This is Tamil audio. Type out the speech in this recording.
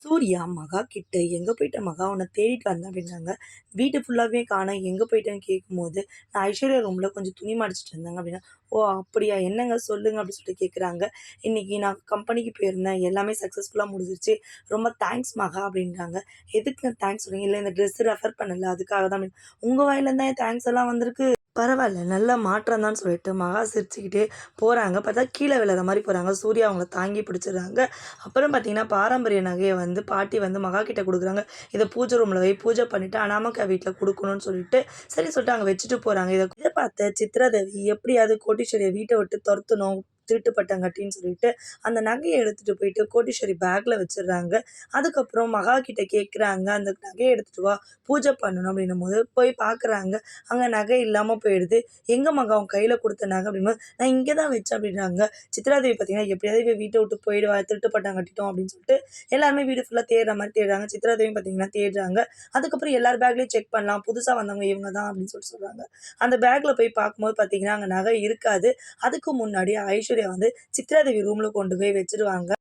சூர்யா மகா கிட்ட எங்க போயிட்ட மகா உன்னை தேடிட்டு வந்தேன் அப்படின்னாங்க. வீட்டு ஃபுல்லாவே காணோம் எங்க போயிட்டேன்னு கேட்கும்போது, நான் ஐஸ்வர்யா ரூம்ல கொஞ்சம் துணி மடிச்சிட்டு இருந்தாங்க அப்படின்னா, ஓ அப்படியா என்னங்க சொல்லுங்க அப்படின்னு சொல்லிட்டு கேட்குறாங்க. இன்னைக்கு நான் கம்பெனிக்கு போயிருந்தேன் எல்லாமே சக்ஸஸ்ஃபுல்லா முடிஞ்சிருச்சு. ரொம்ப தேங்க்ஸ் மகா அப்படின்றாங்க. எதுக்கு தேங்க்ஸ் சொல்றீங்க? இல்ல இந்த ட்ரெஸ் ரெஃபர் பண்ணல அதுக்காக தான் அப்படின்னு. உங்க வாயிலேருந்து தான் தேங்க்ஸ் எல்லாம் வந்திருக்கு. பரவால்ல. நல்ல மாற்றம் தான் சொல்லிட்டு மகா சிரிச்சுக்கிட்டே போறாங்க. பார்த்தா கீழ விழுற மாரி போறாங்க. சூர்யா அவங்கள தாங்கி பிடிச்சுடுறாங்க. அப்புறம் பார்த்தீங்கன்னா, பாரம்பரிய நகைய வந்து பாட்டி வந்து மகா கிட்ட குடுக்குறாங்க. "இத பூஜை ரூம்ல வை. பூஜை பண்ணிட்டு அனாமிகா வீட்ல குடுக்கணும்னு" சொல்லிட்டு, சரி சொல்லிட்டு அங்க வச்சுட்டு போறாங்க. இத பார்த்த சித்ராதேவி எப்படியாவது கோடீஸ்வரிய வீட்ட விட்டு தொரத்தணும். திருட்டு பட்டங்காட்டின்னு சொல்லிட்டு, அந்த நகைய எடுத்துட்டு போயிட்டு கோடீஸ்வரி பேக்ல வச்சுடுறாங்க. அதுக்கப்புறம் மகா கிட்ட கேட்குறாங்க, "அந்த நகைய எடுத்துட்டு வா. பூஜை பண்ணணும்" அப்படின்னும்போது போய் பார்க்குறாங்க. அங்க நகை இல்லாம போயிடுது. "எங்க மகா உன் கையில குடுத்த நகை?" அப்படிங்கும்போது, "நான் இங்க தான் வச்சேன்" அப்படின்றாங்க. சித்ராதேவி பார்த்தீங்கன்னா, "எப்படியாவது இவ வீட்ட விட்டு போயிடுவா, திருட்டு பட்டம் கட்டிட்டோம்" அப்படின்னு சொல்லிட்டு எல்லாருமே வீடு ஃபுல்லா தேடுற மாரி தேடுறாங்க. சித்ராதேவியும் பார்த்தீங்கன்னா தேடுறாங்க. அதுக்கப்புறம் எல்லார் பேக்லயும் செக் பண்ணலாம். புதுசா வந்தவங்க இவங்க தான் அப்படின்னு சொல்லிட்டு சொல்றாங்க. அந்த பேக்ல போய் பார்க்கும்போது பார்த்தீங்கன்னா, அங்க நகை இருக்காது. அதுக்கு முன்னாடி ஐஸ்வர்யா வந்து சித்ராதேவி ரூம்ல கொண்டு போய் வச்சுருவாங்க.